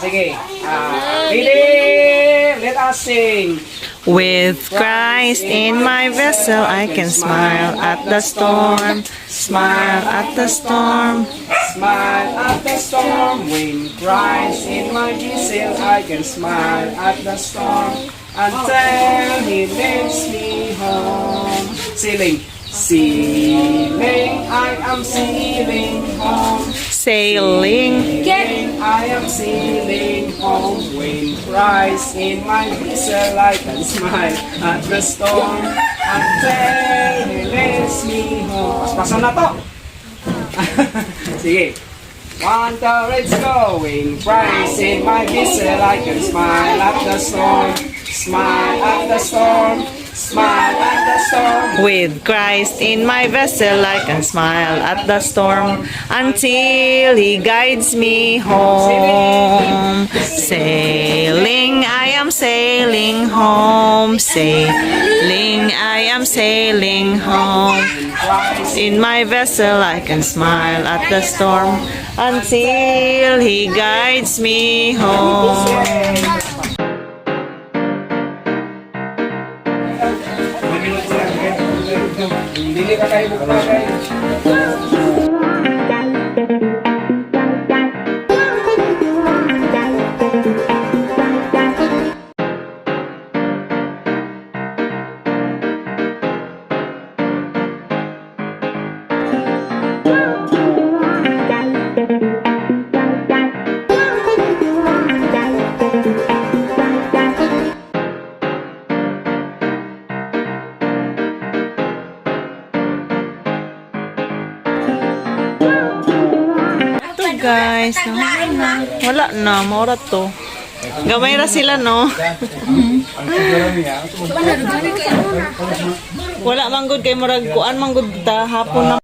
Sige. Ready? Let us sing. With Christ in my vessel, I can smile at the storm, smile at the storm. Smile at the storm. When Christ in my vessel, I can smile at the storm until He leads me home. Sailing. Sailing, I am sailing home. Sailing, I am sailing home. When Christ in my vessel, I can smile at the storm until He leads me home. Paspasan na to. Sige. 1, 2, let's go. When Christ in my vessel, I can smile at the storm. Smile at the storm. Smile at the storm. with Christ in my vessel, I can smile at the storm until He guides me home. Sailing, I am sailing home. Sailing, I am sailing home. In my vessel, I can smile at the storm until He guides me home. Dili ka kayo bukla kayo. Guys, wala na, maura to. Gamay ra sila, no? Wala manggod kay murag kuan manggod ta hapon na.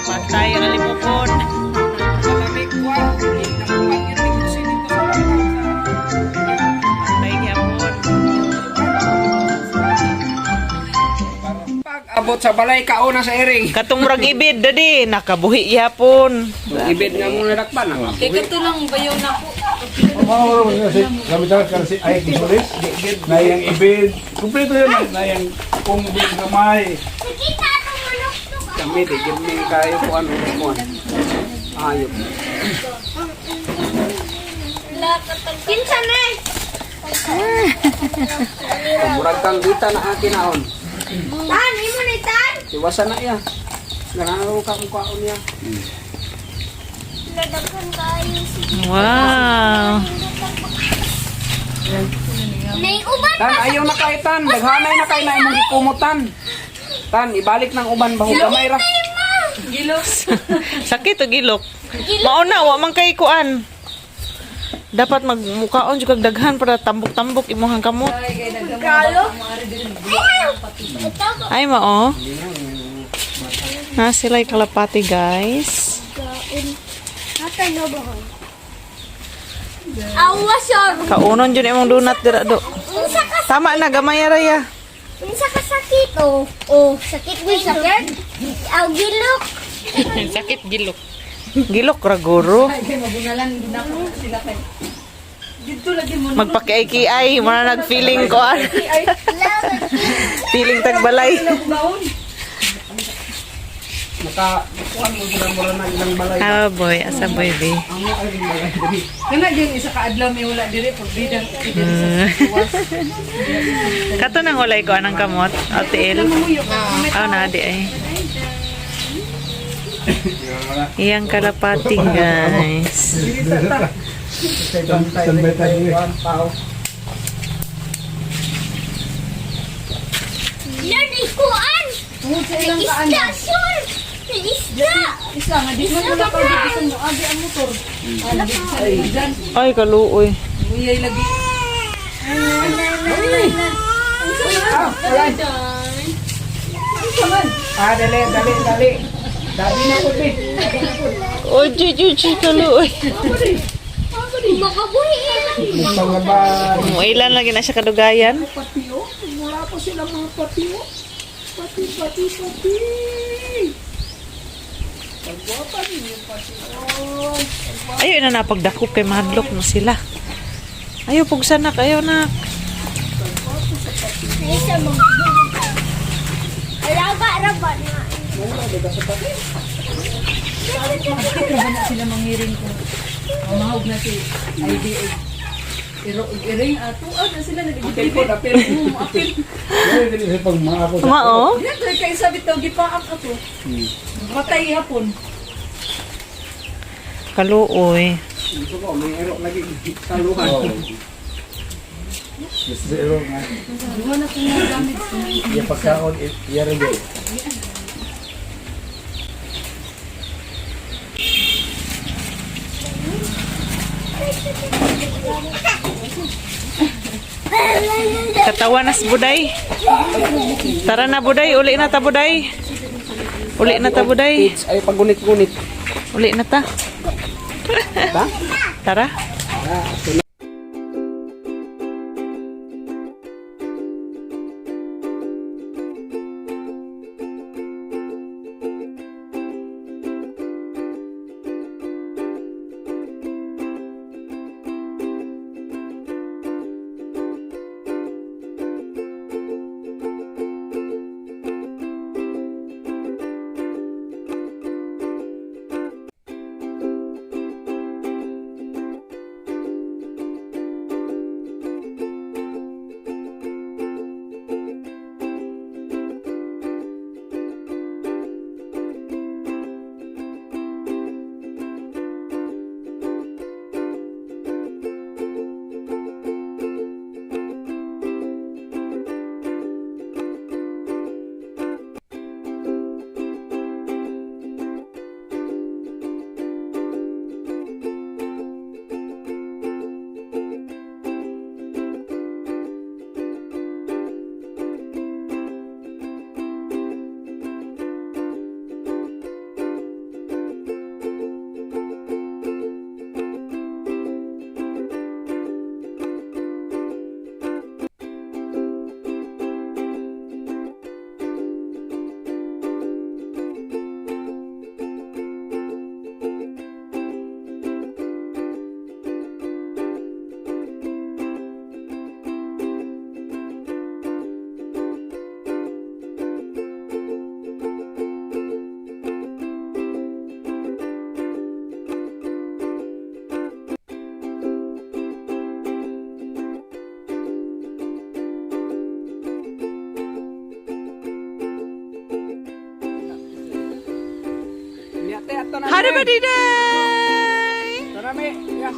Patay ang limupon. Patay gyapon. Pag abot sa balay, kauna sa iring. Katong murag ibid dadi nakabuhi gyapon. Ibid nga muna dakpan. Kaya kato lang bayaw na po. Mahuro mo kasi gamitan kasi ay tisulis na yung ibid. Kumpleto yun na yung kumbid gamay. Kami, tigil mo kayo kung ano mo. Ayop. Kinsan na eh. Murag kang dita na akin naon. Tan, imo na tan. Iwasan na iya. Nanalo ka kung kaon niya. Ladaghan kayo si Wow. May uban Tan, ayaw na kay Tan. Naghanay na kay na imong gikumutan. Tan, ibalik ng uban bahog gamay ra. Sakit o gilok. Mauna, wa man kay kuan. Dapat magmukaon jud kag daghan para tambok-tambok imong kamot. Kalo? Ay mao. Na sila'y kalapati, guys. Hatay na ba? Awa siya. Kaunon jud imong donut dira do. Unsa ka Tama na gamay ra ya. unsa ka sakit oh. Oh, sakit mo sakit. Aw gilok. Sakit gilok. Gilok ra guro. Magpakiay-kiay, mana nag-feeling ko. Feeling tagbalay. Kuan mo sila mura na ilang balay. Ah, boy, asa boy, be. Kana din isa ka adlaw may wala dire pag bida. Kato nang walay ko anang kamot, atiil. Oh, na di ay. Iyang kalapati, guys. Yan ikuan. Isda sure. Isda. Isa nga di man wala ka gibisan mo abi ang motor. Ay, kaluoy. Uyay lagi. Dali. Dali na puti. Oh, juju, kaluoy. Makabuhi. Pangaban. Ilan lagi na siya kadugayan. Patio. Wala pa sila mga patio. Pati. Pagbuatan yung patio. Ayaw na napagdakop kay madlok mo sila. Ayaw pugsanak, ayaw na. Isa mo. Raba na. Kita na sila mangiring ko. Mahog na si IDA. Iring ato na sila Apil ko, apil. Dili pag maako sa. Mao? Yan kay sabi taw gipaak ato. Matay hapon. Kaluoy. Ito ko, may erok lagi. Taluhan. Zero nga. Duwa na kung gamit. Iya pagkaon iya rin din. Katawa na si Buday. Tara na Buday, uli na ta Buday. Uli na ta Buday. Kids, ay pagunit-gunit. Uli na ta. Ta? Tara. Niya, te, ato na. Hari ba diday? Tara, me. Ya.